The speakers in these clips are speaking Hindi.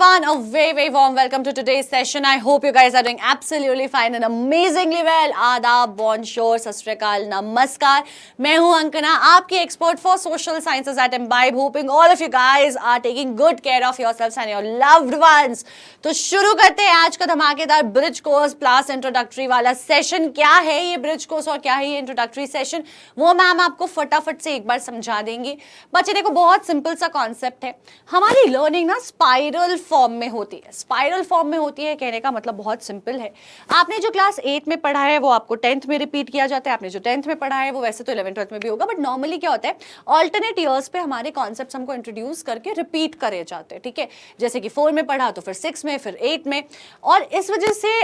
everyone, a very warm welcome to today's session. I hope you guys are doing absolutely fine and amazingly well. आदाब, bonjour, सत श्री अकाल, नमस्कार. मैं हूं अंकना, आपकी expert for social sciences at Imbibe. Hoping all of you guys are taking good care of yourselves and your loved ones. तो शुरू करते हैं आज का धमाकेदार ब्रिज कोर्स प्लस इंट्रोडक्टरी वाला सेशन. क्या है ये ब्रिज कोर्स और क्या है ये इंट्रोडक्टरी सेशन, वो मैम आपको फटाफट से एक बार समझा देंगी. बच्चे देखो, बहुत सिंपल सा कॉन्सेप्ट है. हमारी लर्निंग ना स्पाइरल फॉर्म में होती है. स्पाइरल फॉर्म में होती है कहने का मतलब बहुत सिंपल है. आपने जो क्लास 8 में पढ़ा है वो आपको 10th में रिपीट किया जाता है. आपने जो 10th में पढ़ा है वो वैसे तो 11th 12th में भी होगा, बट नॉर्मली क्या होता है, ऑल्टरनेट ईयर्स पे हमारे कॉन्सेप्ट्स हमको इंट्रोड्यूस करके रिपीट करे जाते हैं. ठीक है, जैसे कि 4 में पढ़ा तो फिर 6 में, फिर 8 में. और इस वजह से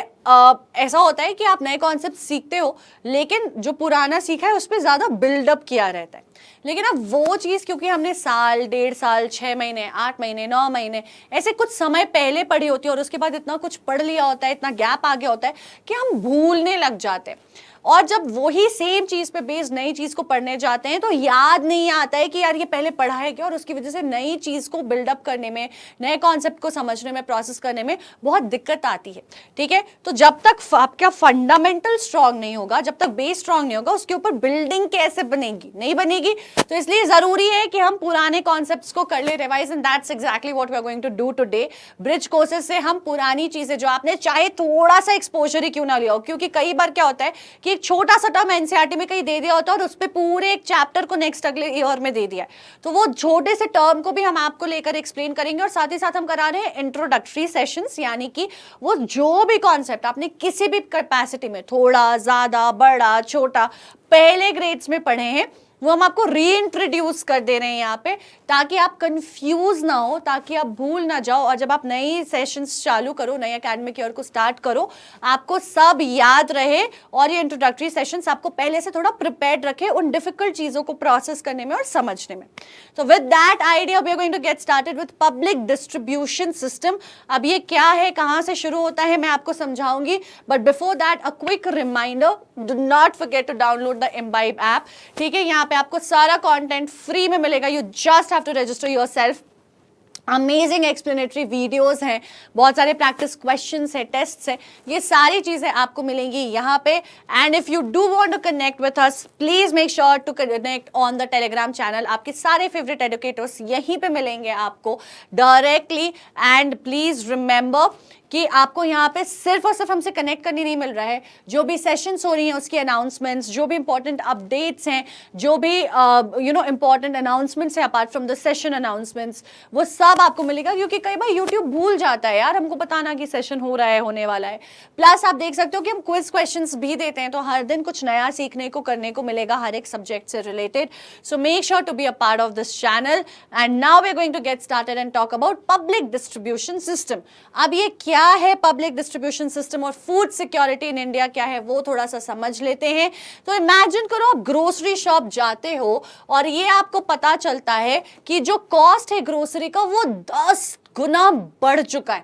ऐसा होता है कि आप नए कॉन्सेप्ट सीखते हो लेकिन जो पुराना सीखा है उस पर ज्यादा बिल्डअप किया रहता है. लेकिन अब वो चीज क्योंकि हमने साल, 1.5 साल, 6 महीने, 8 महीने, 9 महीने ऐसे कुछ समय पहले पढ़ी होती है और उसके बाद इतना कुछ पढ़ लिया होता है, इतना गैप आ गया होता है कि हम भूलने लग जाते हैं. और जब वही सेम चीज पे बेस्ड नई चीज को पढ़ने जाते हैं तो याद नहीं आता है कि यार ये पहले पढ़ा है क्या, और उसकी वजह से नई चीज को बिल्डअप करने में, नए कॉन्सेप्ट को समझने में, प्रोसेस करने में बहुत दिक्कत आती है. ठीक है, तो जब तक आपका फंडामेंटल स्ट्रांग नहीं होगा, जब तक बेस स्ट्रांग नहीं होगा, उसके ऊपर बिल्डिंग कैसे बनेगी, नहीं बनेगी. तो इसलिए जरूरी है कि हम पुराने कॉन्सेप्ट्स को कर ले revise, and that's exactly what we are going to do today. Bridge courses से हम पुरानी चीजें जो आपने चाहे थोड़ा सा एक्सपोजर ही क्यों ना लिया हो, क्योंकि कई बार क्या होता है कि एक छोटा सा टर्म एनसीईआरटी में कहीं दे दिया होता है और उस पे पूरे एक चैप्टर को नेक्स्ट अगले ईयर में दे दिया है. तो वो छोटे से टर्म को भी हम आपको लेकर एक्सप्लेन करेंगे, और साथ ही साथ हम करा रहे हैं इंट्रोडक्टरी सेशंस, यानी कि वो जो भी कॉन्सेप्ट आपने किसी भी कैपेसिटी में थोड़ा, ज्यादा, बड़ा, छोटा पहले ग्रेड्स में पढ़े हैं वो हम आपको रीइंट्रोड्यूस कर दे रहे हैं यहाँ पे, ताकि आप कंफ्यूज ना हो, ताकि आप भूल ना जाओ. और जब आप नई सेशंस चालू करो, नए एकेडमिक ईयर को स्टार्ट करो, आपको सब याद रहे और ये इंट्रोडक्टरी सेशंस आपको पहले से थोड़ा प्रिपेयर्ड रखे उन डिफिकल्ट चीजों को प्रोसेस करने में और समझने में. तो with that idea we are going to get started with public distribution system. अब ये क्या है, कहाँ से शुरू होता है, मैं आपको समझाऊंगी, but before that a quick reminder, do not forget to download the Imbibe app. ठीक है, यहाँ पे आपको सारा कंटेंट फ्री में मिलेगा. You just have to register yourself. Amazing explanatory videos हैं, बहुत सारे प्रैक्टिस क्वेश्चंस हैं, टेस्ट्स हैं, ये सारी चीजें आपको मिलेंगी यहाँ पे. And if you do want to connect with us, please make sure to connect on the Telegram channel. आपके सारे फेवरेट एडुकेटर्स यहीं पे मिलेंगे आपको डायरेक्टली. एंड प्लीज रिमेंबर कि आपको यहाँ पे सिर्फ और सिर्फ हमसे कनेक्ट करनी नहीं मिल रहा है, जो भी सेशंस हो रही हैं उसकी अनाउंसमेंट्स, जो भी इंपॉर्टेंट अपडेट्स हैं, जो भी इंपॉर्टेंट अनाउंसमेंट्स हैं apart from the session announcements, वो सब आपको मिलेगा. क्योंकि कई बार यूट्यूब भूल जाता है यार हमको बताना कि सेशन हो रहा है, होने वाला है. प्लस आप देख सकते हो कि हम क्विज क्वेश्चंस भी देते हैं, तो हर दिन कुछ नया सीखने को, करने को मिलेगा हर एक सब्जेक्ट से related. So make sure to be a part of this channel. And now we are going to get started and talk about public distribution system. अब ये क्या है पब्लिक डिस्ट्रीब्यूशन सिस्टम और फूड सिक्योरिटी इन इंडिया क्या है वो थोड़ा सा समझ लेते हैं. तो इमेजिन करो आप ग्रोसरी शॉप जाते हो और ये आपको पता चलता है कि जो कॉस्ट है ग्रोसरी का वो 10 गुना बढ़ चुका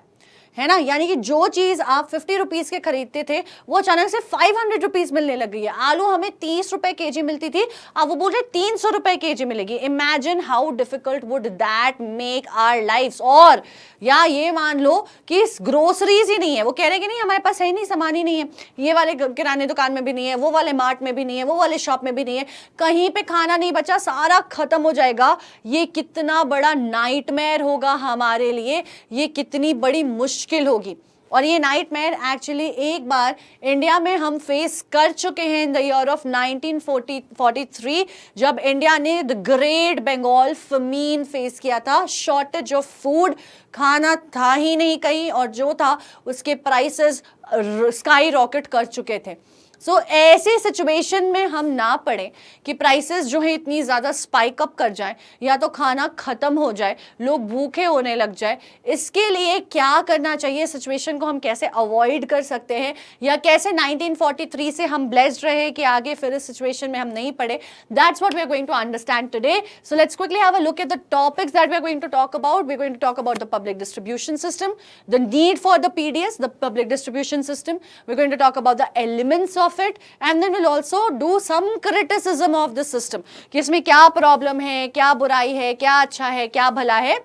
है ना. यानी कि जो चीज आप 50 रुपीज के खरीदते थे वो अचानक से 500 रुपीज मिलने लग गई है. आलू हमें 30 रुपए केजी मिलती थी, अब वो बोल रहे 300 रुपए केजी मिलेगी. Imagine how difficult would that make our lifes. और या ये मान लो कि ग्रोसरीज ही नहीं है, वो कह रहे कि नहीं हमारे पास है ही नहीं, सामान ही नहीं है, ये वाले किराने दुकान में भी नहीं है, वो वाले मार्ट में भी नहीं है, वो वाले शॉप में भी नहीं है, कहीं पे खाना नहीं बचा, सारा खत्म हो जाएगा. ये कितना बड़ा नाइटमेयर होगा हमारे लिए, ये कितनी बड़ी मुश्किल होगी. और ये नाइटमेयर एक्चुअली एक बार इंडिया में हम फेस कर चुके हैं इन द ईयर ऑफ 1943, जब इंडिया ने द ग्रेट बंगाल फमीन फेस किया था. शॉर्टेज ऑफ फूड, खाना था ही नहीं कहीं, और जो था उसके प्राइसेस स्काई रॉकेट कर चुके थे. सो ऐसी सिचुएशन में हम ना पड़े कि प्राइसेस जो है इतनी ज़्यादा स्पाइक अप कर जाए, या तो खाना ख़त्म हो जाए, लोग भूखे होने लग जाए. इसके लिए क्या करना चाहिए, सिचुएशन को हम कैसे अवॉइड कर सकते हैं, या कैसे 1943 से हम ब्लेस्ड रहे कि आगे फिर इस सिचुएशन में हम नहीं पड़े. That's what we are going to understand today. So let's quickly have a look at the topics that we are going to talk about. We are going to talk about the public distribution system, the need for the PDS, the public distribution system. We are going to talk about the elements of it, and then we'll also do some criticism of the system कि इसमें क्या प्रॉब्लम है, क्या बुराई है, क्या अच्छा है, क्या भला है.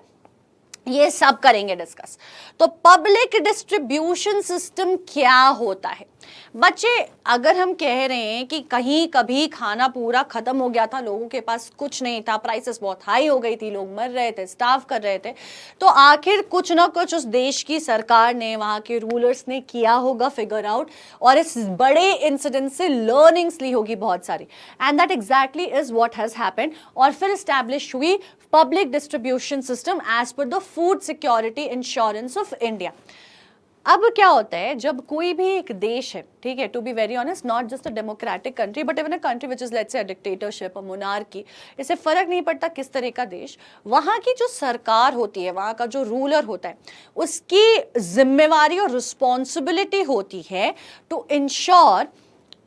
ये सब करेंगे डिस्कस। तो पब्लिक डिस्ट्रीब्यूशन सिस्टम क्या होता है बच्चे? अगर हम कह रहे हैं कि कहीं कभी खाना पूरा खत्म हो गया था, लोगों के पास कुछ नहीं था, प्राइसेस बहुत हाई हो गई थी, लोग मर रहे थे, स्टार्व कर रहे थे, तो आखिर कुछ ना कुछ उस देश की सरकार ने, वहां के रूलर्स ने किया होगा फिगर आउट, और इस बड़े इंसिडेंट से लर्निंग्स ली होगी बहुत सारी, and that exactly is what has happened. और फिर स्टैब्लिश हुई public distribution system as per the food security insurance of India. अब क्या होता है, जब कोई भी एक देश है, ठीक है, to be very honest, not just a democratic country but even a country which is let's say a dictatorship, a monarchy, इससे फर्क नहीं पड़ता किस तरह का देश, वहां की जो सरकार होती है, वहां का जो रूलर होता है, उसकी जिम्मेवारी और रिस्पॉन्सिबिलिटी होती है टू इंश्योर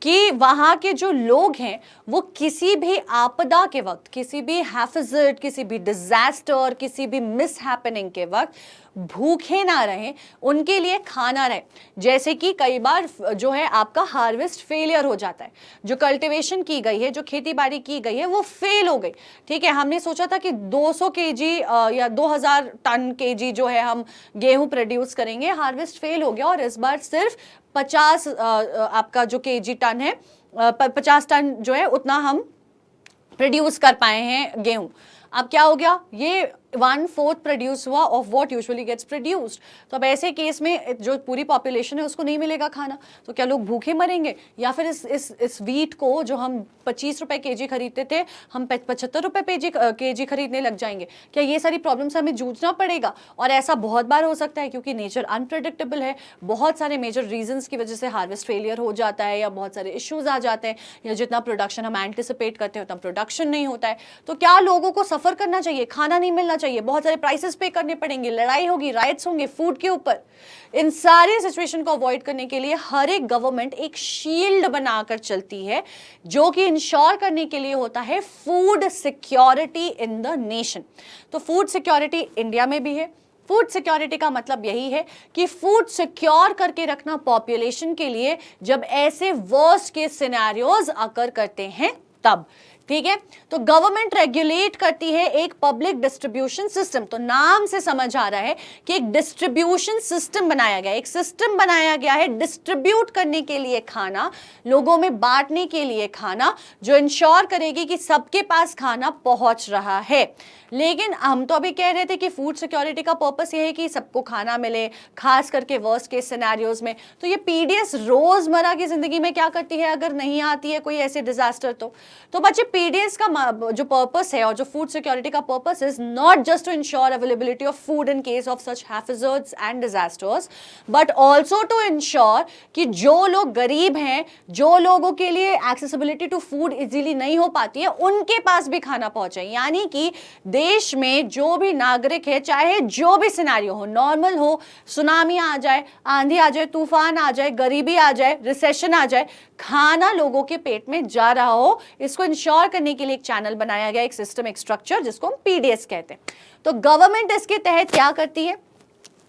कि वहाँ के जो लोग हैं वो किसी भी आपदा के वक्त, किसी भी हैफिजर्ड, किसी भी डिजास्टर, किसी भी मिस हैपनिंग के वक्त भूखे ना रहें, उनके लिए खाना रहे। जैसे कि कई बार जो है आपका हार्वेस्ट फेलियर हो जाता है, जो कल्टीवेशन की गई है, जो खेती बाड़ी की गई है, वो फेल हो गई, ठीक है। हमने सोचा था कि 200 केजी या 2000 टन केजी जो है हम गेहूं प्रोड्यूस करेंगे, हार्वेस्ट फेल हो गया और इस बार सिर्फ 50 आपका जो केजी टन है, 50 टन जो है उतना हम प्रोड्यूस कर पाए हैं गेहूं। अब क्या हो गया, ये 1/4 प्रोड्यूस हुआ of what usually gets produced. तो अब ऐसे केस में जो पूरी पॉपुलेशन है उसको नहीं मिलेगा खाना, तो क्या लोग भूखे मरेंगे? या फिर इस वीट को जो हम 25 रुपए केजी खरीदते थे, हम 75 रुपए केजी खरीदने लग जाएंगे? क्या ये सारी प्रॉब्लम्स हमें जूझना पड़ेगा? और ऐसा बहुत बार हो सकता है क्योंकि नेचर अनप्रेडिक्टेबल है, बहुत सारे मेजर रीजंस की वजह से हार्वेस्ट फेलियर हो जाता है, या बहुत सारे इश्यूज आ जाते हैं, या जितना प्रोडक्शन हम एंटिसिपेट करते हैं उतना प्रोडक्शन नहीं होता है। तो क्या लोगों को सफर करना चाहिए, खाना नहीं मिलना चाहिए, बहुत सारे प्राइसेस पे करने पड़ेंगे, लड़ाई होगी, राइट्स होंगे फूड के ऊपर? इन सारे सिचुएशन को अवॉइड करने के लिए हर एक गवर्नमेंट एक शील्ड बनाकर चलती है, जो कि इंश्योर करने के लिए होता है food security in the nation. तो फूड सिक्योरिटी इंडिया में भी है। फूड सिक्योरिटी का मतलब यही है कि फूड सिक्योर करके रखना पॉपुलेशन के लिए, जब ऐसे वर्स्ट केस सिनेरियोज अकर करते हैं तब, ठीक है। तो गवर्नमेंट रेगुलेट करती है एक पब्लिक डिस्ट्रीब्यूशन सिस्टम। तो नाम से समझ आ रहा है कि एक डिस्ट्रीब्यूशन सिस्टम बनाया गया, एक सिस्टम बनाया गया है डिस्ट्रीब्यूट करने के लिए खाना, लोगों में बांटने के लिए खाना, जो इंश्योर करेगी कि सबके पास खाना पहुंच रहा है। लेकिन हम तो अभी कह रहे थे कि फूड सिक्योरिटी का पर्पस यह है कि सबको खाना मिले, खास करके वर्स्ट केस सिनेरियोज में। तो ये पीडीएस रोजमर्रा की जिंदगी में क्या करती है अगर नहीं आती है कोई ऐसे डिजास्टर? तो बच्चे, पीडीएस का जो पर्पस है और जो फूड सिक्योरिटी का purpose is not just to ensure availability of food in case of such hazards and disasters, but also to ensure कि जो लोग गरीब हैं, जो लोगों के लिए एक्सेसिबिलिटी टू फूड इजीली नहीं हो पाती है, उनके पास भी खाना पहुंचे। यानी कि देश में जो भी नागरिक है, चाहे जो भी सिनेरियो हो, नॉर्मल हो, सुनामी आ जाए, आंधी आ जाए, तूफान आ जाए, गरीबी आ जाए, रिसेशन आ जाए, खाना लोगों के पेट में जा रहा हो, इसको इंश्योर करने के लिए एक चैनल बनाया गया, एक सिस्टम, एक स्ट्रक्चर, जिसको हम पीडीएस कहते हैं। तो गवर्नमेंट इसके तहत क्या करती है?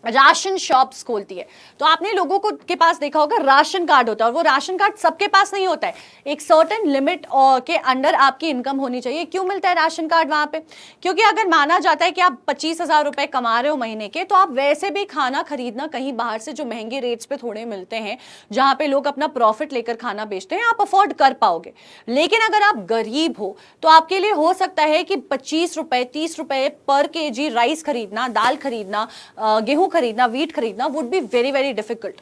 राशन शॉप्स खोलती है। तो आपने लोगों को के पास देखा होगा राशन कार्ड होता है, और वो राशन कार्ड सबके पास नहीं होता है, एक सर्टेन लिमिट के अंडर आपकी इनकम होनी चाहिए। क्यों मिलता है राशन कार्ड वहां पे? क्योंकि अगर माना जाता है कि आप 25,000 रुपए कमा रहे हो महीने के, तो आप वैसे भी खाना खरीदना कहीं बाहर से जो महंगे रेट्स पे थोड़े मिलते हैं, जहां पे लोग अपना प्रॉफिट लेकर खाना बेचते हैं, आप अफोर्ड कर पाओगे। लेकिन अगर आप गरीब हो तो आपके लिए हो सकता है कि 25 रुपए 30 रुपए पर केजी राइस खरीदना, दाल खरीदना, गेहूं खरीदना, वीट खरीदना would be very very difficult.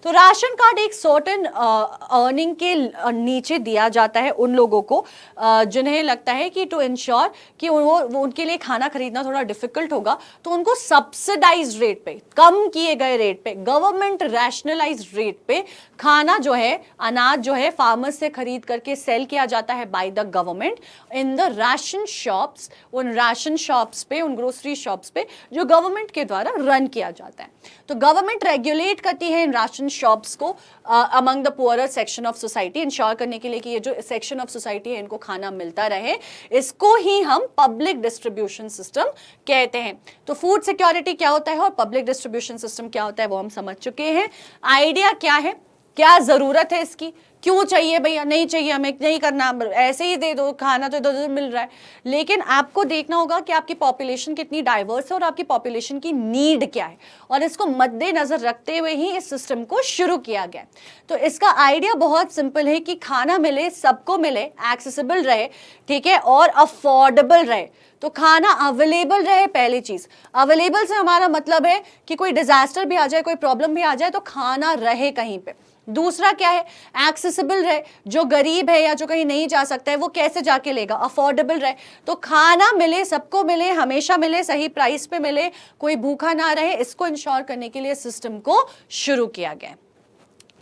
तो राशन कार्ड एक सर्टेन अर्निंग के नीचे दिया जाता है उन लोगों को जिन्हें लगता है कि टू इंश्योर कि वो उनके लिए खाना खरीदना थोड़ा डिफिकल्ट होगा, तो उनको सब्सिडाइज रेट पे, कम किए गए रेट पे, गवर्नमेंट रैशनलाइज रेट पे खाना जो है, अनाज जो है, फार्मर्स से खरीद करके सेल किया जाता है by the government in the ration shops. उन राशन शॉप्स पे, उन ग्रोसरी शॉप्स पे जो गवर्नमेंट के द्वारा रन किया जाता है। तो गवर्नमेंट रेगुलेट करती है इन राशन शॉप्स को among the poorer section of society, ensure करने के लिए कि ये जो सेक्शन ऑफ सोसाइटी है इनको खाना मिलता रहे। इसको ही हम पब्लिक डिस्ट्रीब्यूशन सिस्टम कहते हैं। तो फूड सिक्योरिटी क्या होता है और पब्लिक डिस्ट्रीब्यूशन सिस्टम क्या होता है वो हम समझ चुके हैं। आइडिया क्या है, क्या जरूरत है इसकी, क्यों चाहिए भैया, नहीं चाहिए हमें, नहीं करना, ऐसे ही दे दो, खाना तो इधर उधर मिल रहा है। लेकिन आपको देखना होगा कि आपकी पॉपुलेशन कितनी डाइवर्स है और आपकी पॉपुलेशन की नीड क्या है, और इसको मद्देनजर रखते हुए ही इस सिस्टम को शुरू किया गया। तो इसका आइडिया बहुत सिंपल है कि खाना मिले, सबको मिले, एक्सेसिबल रहे, ठीक है, और अफोर्डेबल रहे। तो खाना अवेलेबल रहे, पहली चीज। अवेलेबल से हमारा मतलब है कि कोई डिजास्टर भी आ जाए, कोई प्रॉब्लम भी आ जाए तो खाना रहे कहीं पे। दूसरा क्या है, एक्सेसिबल रहे, जो गरीब है या जो कहीं नहीं जा सकता है वो कैसे जाके लेगा, अफोर्डेबल रहे। तो खाना मिले, सबको मिले, हमेशा मिले, सही प्राइस पे मिले, कोई भूखा ना रहे, इसको इंश्योर करने के लिए सिस्टम को शुरू किया गया।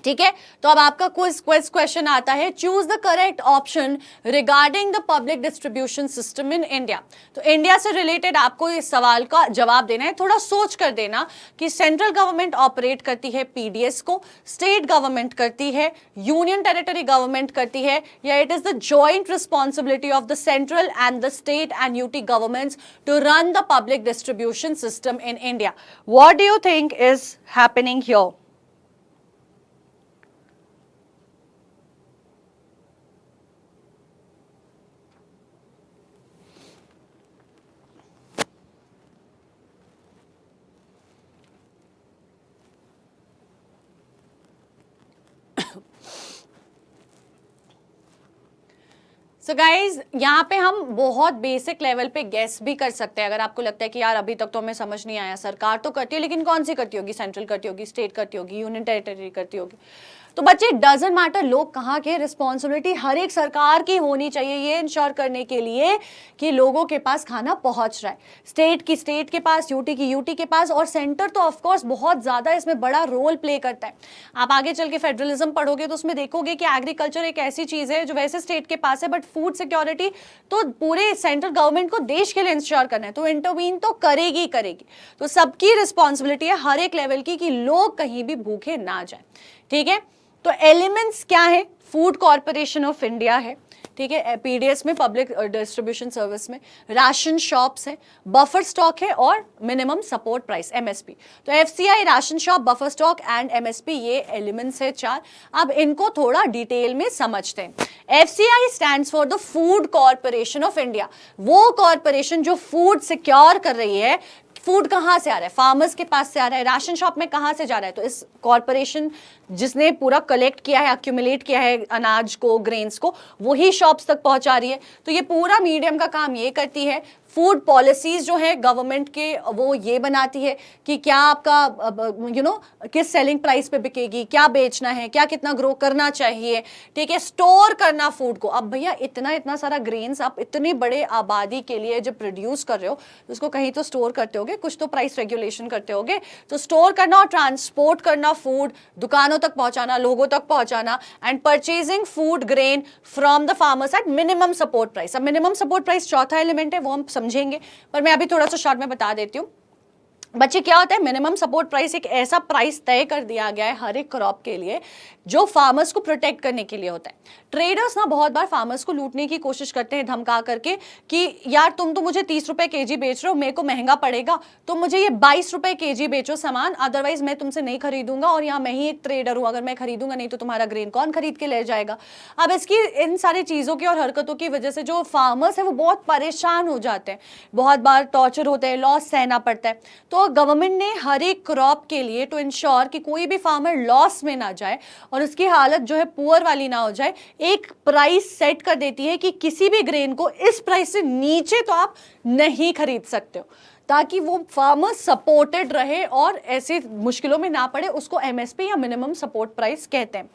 ठीक है, तो अब आपका क्वेश्चन आता है, choose the correct option regarding the public distribution system in India. तो इंडिया से रिलेटेड आपको इस सवाल का जवाब देना है। थोड़ा सोच कर देना कि सेंट्रल गवर्नमेंट ऑपरेट करती है पीडीएस को, स्टेट गवर्नमेंट करती है, यूनियन टेरिटरी गवर्नमेंट करती है, या it is the joint responsibility of the central and the state and UT governments to run the public distribution system in India. What do you think is happening here? So guys, यहाँ पे हम बहुत बेसिक लेवल पे गेस भी कर सकते हैं। अगर आपको लगता है कि यार अभी तक तो हमें समझ नहीं आया, सरकार तो करती है लेकिन कौन सी करती होगी, सेंट्रल करती होगी, स्टेट करती होगी, यूनियन टेरिटरी करती होगी। तो बच्चे, डजंट मैटर लोग कहाँ के, रिस्पॉन्सिबिलिटी हर एक सरकार की होनी चाहिए ये इंश्योर करने के लिए कि लोगों के पास खाना पहुंच रहा है। स्टेट की स्टेट के पास, यूटी की यूटी के पास, और सेंटर तो ऑफकोर्स बहुत ज्यादा इसमें बड़ा रोल प्ले करता है। आप आगे चल के फेडरलिज्म पढ़ोगे तो उसमें देखोगे कि एग्रीकल्चर एक ऐसी चीज है जो वैसे स्टेट के पास है, बट फूड सिक्योरिटी तो पूरे सेंट्रल गवर्नमेंट को देश के लिए इंश्योर करना है, तो इंटरवीन तो करेगी करेगी। तो सबकी रिस्पॉन्सिबिलिटी है हर एक लेवल की कि लोग कहीं भी भूखे ना जाए। ठीक है, तो एलिमेंट्स क्या है, फूड कॉर्पोरेशन ऑफ इंडिया है, ठीक है, पीडीएस में, पब्लिक डिस्ट्रीब्यूशन सर्विस में, राशन शॉप्स है, बफर स्टॉक है, और मिनिमम सपोर्ट प्राइस एमएसपी। तो FCI, ration shop, buffer stock and MSP, ये एलिमेंट्स है 4। अब इनको थोड़ा डिटेल में समझते हैं। FCI stands for the food corporation of India, वो कॉर्पोरेशन जो फूड सिक्योर कर रही है। फूड कहाँ से आ रहा है, फार्मर्स के पास से आ रहा है, राशन शॉप में कहाँ से जा रहा है, तो इस कॉर्पोरेशन जिसने पूरा कलेक्ट किया है, एक्यूमुलेट किया है अनाज को, ग्रेन्स को, वही शॉप्स तक पहुंचा रही है। तो ये पूरा मीडियम का काम ये करती है। फूड पॉलिसीज जो है गवर्नमेंट के, वो ये बनाती है कि क्या आपका किस सेलिंग प्राइस पे बिकेगी, क्या बेचना है, क्या कितना ग्रो करना चाहिए, ठीक है, स्टोर करना फूड को। अब भैया इतना इतना सारा ग्रेन्स आप इतनी बड़े आबादी के लिए जब प्रोड्यूस कर रहे हो तो उसको कहीं तो स्टोर करते होगे, कुछ तो प्राइस रेगुलेशन करते होगे। तो स्टोर करना और ट्रांसपोर्ट करना, फूड दुकानों तक पहुंचाना, लोगों तक पहुंचाना, and purchasing food grain from the farmers at minimum support price. अब मिनिमम सपोर्ट प्राइस चौथा एलिमेंट है, वो हम समझेंगे, पर मैं अभी थोड़ा सा शॉर्ट में बता देती हूँ। बच्चे, क्या होता है, मिनिमम सपोर्ट प्राइस एक ऐसा प्राइस तय कर दिया गया है हर एक क्रॉप के लिए जो फार्मर्स को प्रोटेक्ट करने के लिए होता है। ट्रेडर्स ना बहुत बार फार्मर्स को लूटने की कोशिश करते हैं, धमका करके कि यार तुम तो मुझे 30 रुपए केजी बेच रहे हो, मेरे को महंगा पड़ेगा, तो मुझे ये 22 रुपए केजी बेचो सामान, अदरवाइज मैं तुमसे नहीं खरीदूंगा, और यहाँ मैं ही एक ट्रेडर हूँ, अगर मैं खरीदूंगा नहीं तो तुम्हारा ग्रेन कौन खरीद के ले जाएगा। अब इसकी इन सारी चीजों की और हरकतों की वजह से जो फार्मर्स है वो बहुत परेशान हो जाते हैं, बहुत बार टॉर्चर होते हैं, लॉस सहना पड़ता है। तो गवर्नमेंट ने हर एक क्रॉप के लिए टू इंश्योर कि कोई भी फार्मर लॉस में ना जाए और उसकी हालत जो है पुअर वाली ना हो जाए, एक प्राइस सेट कर देती है कि किसी भी ग्रेन को इस प्राइस से नीचे तो आप नहीं खरीद सकते हो, ताकि वो फार्मर सपोर्टेड रहे और ऐसी मुश्किलों में ना पड़े। उसको एमएसपी या मिनिमम सपोर्ट प्राइस कहते हैं।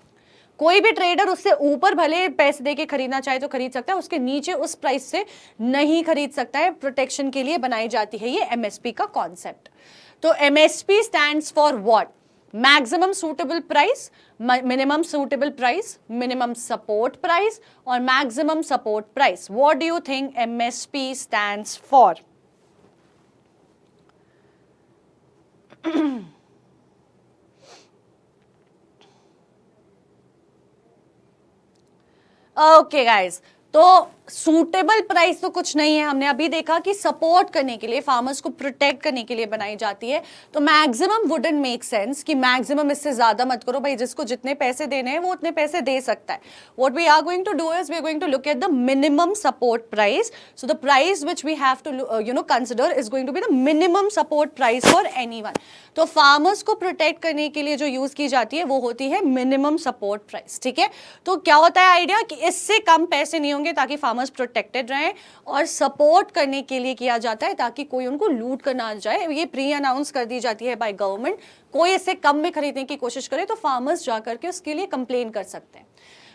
कोई भी ट्रेडर उससे ऊपर भले पैसे देके खरीदना चाहे तो खरीद सकता है, उसके नीचे उस प्राइस से नहीं खरीद सकता है। प्रोटेक्शन के लिए बनाई जाती है ये एमएसपी का कॉन्सेप्ट। तो MSP stands for what? Maximum suitable price, minimum suitable price, minimum support price और maximum support price. What do you think MSP stands for? Okay guys, तो सूटेबल प्राइस तो कुछ नहीं है, हमने अभी देखा कि सपोर्ट करने के लिए, फार्मर्स को प्रोटेक्ट करने के लिए बनाई जाती है। तो मैक्सिमम वुडंट मेक सेंस कि मैक्सिमम इससे ज्यादा मत करो भाई, जिसको जितने पैसे देने हैं वो उतने पैसे दे सकता है। What we are going to do is we are going to look at the minimum support price. So the price which we have to consider is going to be the minimum support price for anyone. तो फार्मर्स को प्रोटेक्ट करने के लिए जो यूज की जाती है वो होती है मिनिमम सपोर्ट प्राइस, ठीक है। तो क्या होता है आइडिया कि इससे कम पैसे नहीं होंगे ताकि फार्मर्स प्रोटेक्टेड रहें, और सपोर्ट करने के लिए किया जाता है ताकि कोई उनको लूट कर ना जाए। ये प्री अनाउंस कर दी जाती है बाय गवर्नमेंट, कोई इससे कम में खरीदने की कोशिश करे तो फार्मर्स जाकर के उसके लिए कंप्लेन कर सकते हैं।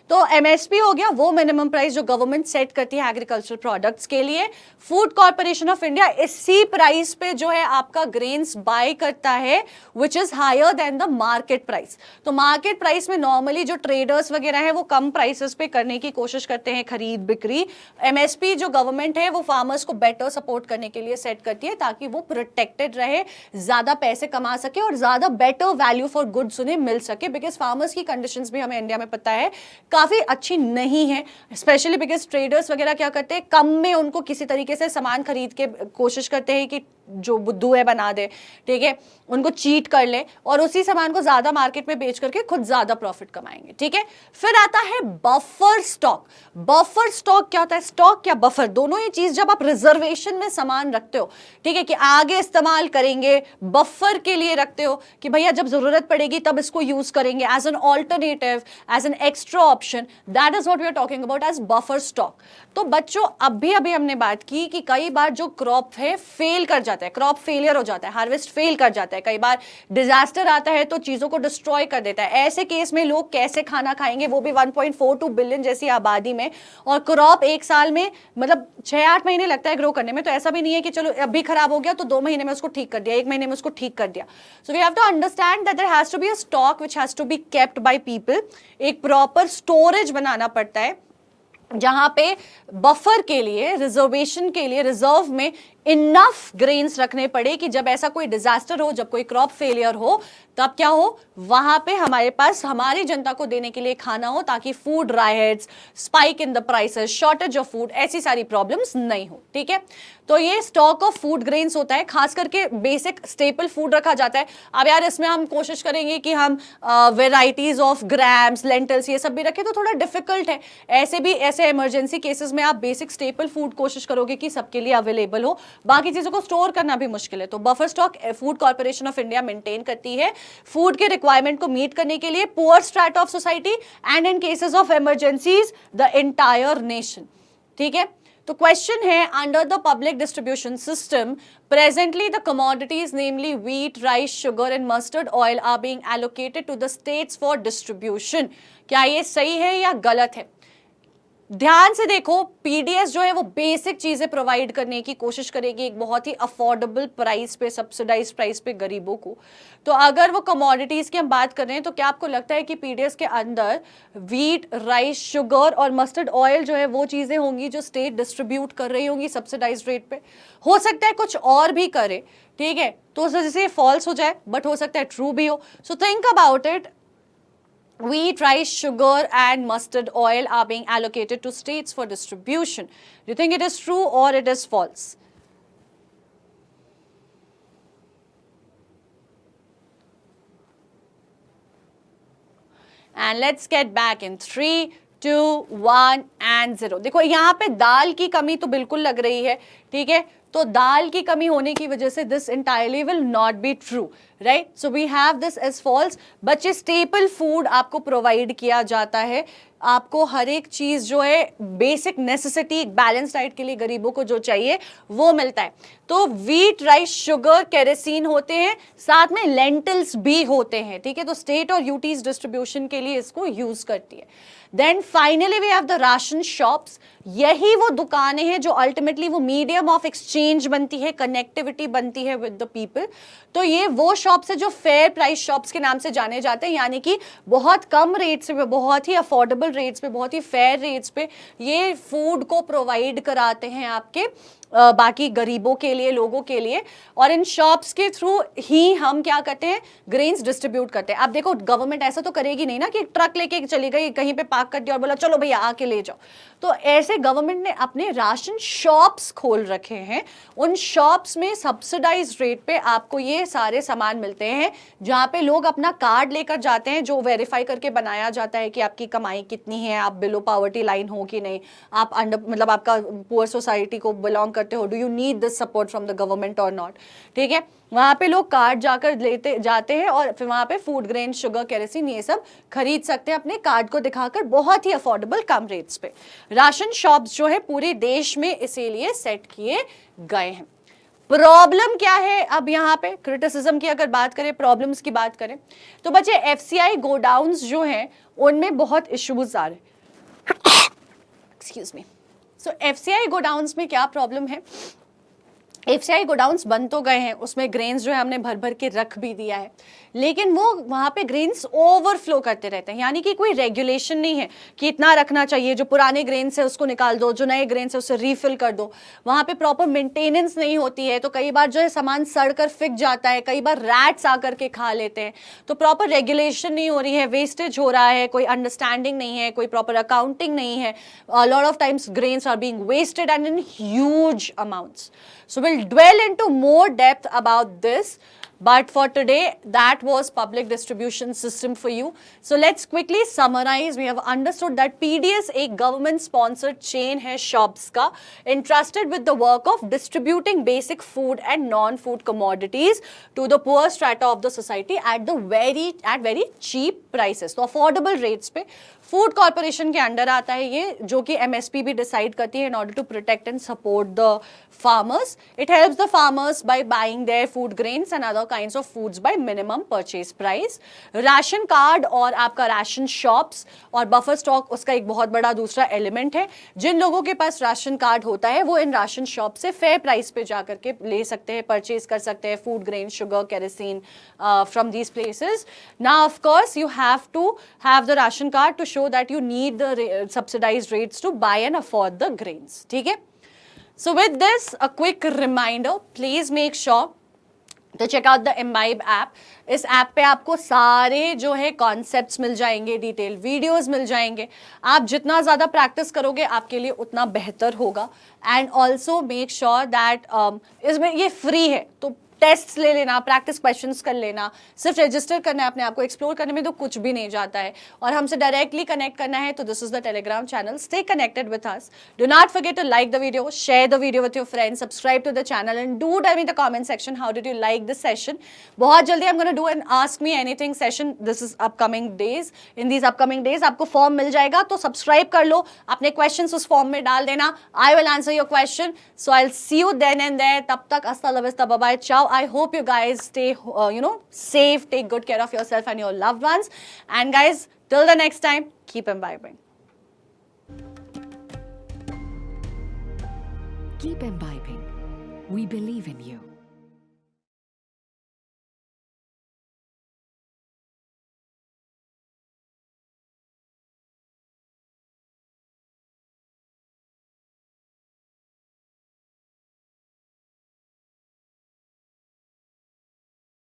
तो एमएसपी हो गया वो मिनिमम प्राइस जो गवर्नमेंट सेट करती है एग्रीकल्चरल प्रोडक्ट्स के लिए। फूड कॉर्पोरेशन ऑफ इंडिया इसी प्राइस पे जो है आपका ग्रेन्स बाय करता है, which is higher than the market price. तो मार्केट प्राइस में नॉर्मली जो ट्रेडर्स वगैरह है वो कम प्राइसेस पे करने की कोशिश करते हैं खरीद बिक्री। एमएसपी जो गवर्नमेंट है वो फार्मर्स को बेटर सपोर्ट करने के लिए सेट करती है ताकि वो प्रोटेक्टेड रहे, ज्यादा पैसे कमा सके और ज्यादा बेटर वैल्यू फॉर गुड्स उन्हें मिल सके। बिकॉज फार्मर्स की कंडीशंस भी हमें इंडिया में पता है काफी अच्छी नहीं है, स्पेशली बिकॉज ट्रेडर्स वगैरह क्या करते हैं, कम में उनको किसी तरीके से सामान खरीद के कोशिश करते हैं कि जो बुद्धू है बना दे, ठीक है, उनको चीट कर ले और उसी सामान को ज्यादा मार्केट में बेच करके खुद ज्यादा प्रॉफिट कमाएंगे, ठीक है। फिर आता है बफर स्टॉक। बफर स्टॉक क्या होता है, स्टॉक क्या बफर, दोनों ही चीज जब आप रिजर्वेशन में सामान रखते हो, ठीक है, कि आगे इस्तेमाल करेंगे, बफर के लिए रखते हो कि भैया जब जरूरत पड़ेगी तब इसको यूज करेंगे as an alternative, as an extra option, that is what we are talking about as buffer stock. तो बच्चों अभी हमने बात की कि कई बार जो क्रॉप है फेल कर जाता है, क्रॉप फेलियर हो जाता है, हार्वेस्ट फेल कर जाता है, कई बार डिजास्टर आता है तो चीजों को डिस्ट्रॉय कर देता है। ऐसे केस में लोग कैसे खाना खाएंगे, वो भी 1.42 बिलियन जैसी आबादी में, और क्रॉप एक साल में मतलब 6-8 महीने लगता है ग्रो करने में। तो ऐसा भी नहीं है कि चलो अभी खराब हो गया तो 2 महीने में उसको ठीक कर दिया, 1 महीने में उसको ठीक कर दिया। So we have to understand that there has to be a stock which has to be kept by people. एक प्रॉपर स्टोरेज बनाना पड़ता है जहां पे बफर के लिए, रिजर्वेशन के लिए, रिजर्व में इनफ ग्रेन्स रखने पड़े कि जब ऐसा कोई डिजास्टर हो, जब कोई क्रॉप फेलियर हो, तब क्या हो, वहां पे हमारे पास हमारी जनता को देने के लिए खाना हो ताकि food rights, spike in the prices, shortage of food, ऐसी सारी प्रॉब्लम्स नहीं हो, ठीक है। तो ये स्टॉक ऑफ फूड ग्रेन्स होता है, खास करके बेसिक स्टेपल फूड रखा जाता है। अब यार इसमें हम कोशिश करेंगे कि हम वेराइटीज ऑफ ग्राम्स, लेंटल्स ये सब भी रखें तो थोड़ा डिफिकल्ट है। ऐसे इमरजेंसी केसेस में आप बेसिक स्टेपल फूड कोशिश करोगे कि सबके लिए अवेलेबल हो, बाकी चीजों को स्टोर करना भी मुश्किल है। तो buffer stock food corporation of India maintain करती है फूड के रिक्वायरमेंट को मीट करने के लिए, poor strata of society and in cases of emergencies the entire nation, ठीक है। तो क्वेश्चन है, under the public distribution system presently the commodities namely wheat, rice, sugar and mustard oil are being allocated to the states for distribution। क्या ये सही है या गलत है? ध्यान से देखो, पीडीएस जो है वो बेसिक चीजें प्रोवाइड करने की कोशिश करेगी एक बहुत ही अफोर्डेबल प्राइस पे, सब्सिडाइज प्राइस पे गरीबों को। तो अगर वो कमोडिटीज की हम बात कर रहे हैं तो क्या आपको लगता है कि पीडीएस के अंदर व्हीट, राइस, शुगर और मस्टर्ड ऑयल जो है वो चीजें होंगी जो स्टेट डिस्ट्रीब्यूट कर रही होंगी सब्सिडाइज रेट पे? हो सकता है कुछ और भी करे, ठीक है, तो जैसे फॉल्स हो जाए, बट हो सकता है ट्रू भी हो। So think about it, wheat, rice, sugar and mustard oil are being allocated to states for distribution. Do you think it is true or it is false? And let's get back in 3, 2, 1 and 0। देखो यहाँ पे दाल की कमी तो बिल्कुल लग रही है, ठीक है, तो दाल की कमी होने की वजह से this entirely will not be true, right? So we have this as false। बच्चे स्टेपल फूड आपको प्रोवाइड किया जाता है, आपको हर एक चीज जो है बेसिक नेसेसिटी, बैलेंस डाइट के लिए गरीबों को जो चाहिए वो मिलता है। तो व्हीट, राइस, शुगर, केरोसिन होते हैं, साथ में लेंटिल्स भी होते हैं, ठीक है। तो स्टेट और यूटीज डिस्ट्रीब्यूशन के लिए इसको यूज करती है। Then finally we have the ration shops. यही वो दुकानें हैं जो अल्टीमेटली वो मीडियम ऑफ एक्सचेंज बनती है, कनेक्टिविटी बनती है विद द पीपल। तो ये वो शॉप्स है जो फेयर प्राइस शॉप्स के नाम से जाने जाते हैं, यानी कि बहुत कम रेट्स पे, बहुत ही अफोर्डेबल रेट्स पे, बहुत ही फेयर रेट्स पे ये फूड को प्रोवाइड कराते हैं आपके बाकी गरीबों के लिए, लोगों के लिए, और इन शॉप्स के थ्रू ही हम क्या करते हैं, ग्रेन्स डिस्ट्रीब्यूट करते हैं। अब देखो गवर्नमेंट ऐसा तो करेगी नहीं ना कि ट्रक लेके चली गई कहीं पे पार्क कर दिया और बोला चलो भैया आके ले जाओ। तो ऐसे गवर्नमेंट ने अपने राशन शॉप्स खोल रखे हैं। उन शॉप्स में सब्सिडाइज रेट पे आपको ये सारे सामान मिलते हैं, जहाँ पे लोग अपना कार्ड लेकर जाते हैं जो वेरीफाई करके बनाया जाता है कि आपकी कमाई कितनी है, आप बिलो पॉवर्टी लाइन हो कि नहीं, आप अंडर मतलब आपका पुअर सोसाइटी को बिलोंग करते हो, do you need this support from the government और नॉट। ठीक है, वहां पे लोग कार्ड जाकर लेते जाते हैं और फिर वहां पे फूड ग्रेन, शुगर, केरोसिन ये सब खरीद सकते हैं अपने कार्ड को दिखाकर बहुत ही अफोर्डेबल कम रेट्स पे। राशन शॉप्स जो है पूरे देश में इसीलिए सेट किए गए हैं। प्रॉब्लम क्या है अब यहाँ पे, क्रिटिसिज्म की अगर बात करें, प्रॉब्लम्स की बात करें, तो बच्चे एफसीआई गोडाउन्स जो हैं उनमें बहुत इश्यूज आ रहे हैं। Excuse me. So FCI godowns में क्या प्रॉब्लम है, एफसीआई गोडाउन्स बन तो गए हैं, उसमें ग्रेन्स जो है हमने भर भर के रख भी दिया है, लेकिन वो वहाँ पे ग्रेन्स ओवरफ्लो करते रहते हैं। यानी कि कोई रेगुलेशन नहीं है कि इतना रखना चाहिए, जो पुराने ग्रेन्स है उसको निकाल दो, जो नए ग्रेन्स है उससे रीफिल कर दो। वहाँ पे प्रॉपर मेंटेनेंस नहीं होती है, तो कई बार जो है सामान सड़ कर फिक जाता है, कई बार रैट्स आकर के खा लेते हैं। तो प्रॉपर रेगुलेशन नहीं हो रही है, वेस्टेज हो रहा है, कोई अंडरस्टैंडिंग नहीं है, कोई प्रॉपर अकाउंटिंग नहीं है। Lot of times grains are being wasted and in huge amounts. So we'll dwell into more depth about this, but for today that was public distribution system for you. So let's quickly summarize. We have understood that PDS एक government sponsored chain है shops का, entrusted with the work of distributing basic food and non-food commodities to the poor strata of the society at very cheap prices. तो affordable rates पे फूड कॉर्पोरेशन के अंडर आता है ये, जो कि एमएसपी भी डिसाइड करती है in order to protect and support the farmers. It helps the farmers by buying their food grains and other kinds of foods by minimum purchase price. Ration card और आपका राशन शॉप्स और बफर स्टॉक उसका एक बहुत बड़ा दूसरा एलिमेंट है. जिन लोगों के पास राशन कार्ड होता है वो इन राशन शॉप से फेयर प्राइस पे जा करके ले सकते हैं, परचेज कर सकते हैं food grain, sugar, kerosene from these places. Now of course you have to have the ration card to show that you need the subsidized rates to buy and afford the grains. ठीक है, so with this a quick reminder, please make sure to check out the Imbibe app. इस ऐप पे आपको सारे जो है कॉन्सेप्ट्स मिल जाएंगे, डिटेल वीडियोस मिल जाएंगे. आप जितना ज़्यादा प्रैक्टिस करोगे आपके लिए उतना बेहतर होगा. And also make sure that इसमें ये फ्री है, तो टेस्ट्स ले लेना, प्रैक्टिस क्वेश्चंस कर लेना, सिर्फ रजिस्टर करना है अपने आप को. एक्सप्लोर करने में तो कुछ भी नहीं जाता है. और हमसे डायरेक्टली कनेक्ट करना है तो this is the Telegram channel. Stay connected with us. Do not forget to like the video, share the video with your friends, subscribe to the channel and do tell me the comment section how did you like this session. बहुत जल्दी I am gonna do an ask me anything session. This is upcoming days. In these upcoming days आपको फॉर्म मिल जाएगा, तो सब्सक्राइब कर लो, अपने क्वेश्चंस उस फॉर्म में डाल देना. I will answer your question. So I will see you then and there. तब तक hasta la vista, bye bye, ciao. I hope you guys stay safe, take good care of yourself and your loved ones, and guys, till the next time, keep imbibing. Keep imbibing. We believe in you.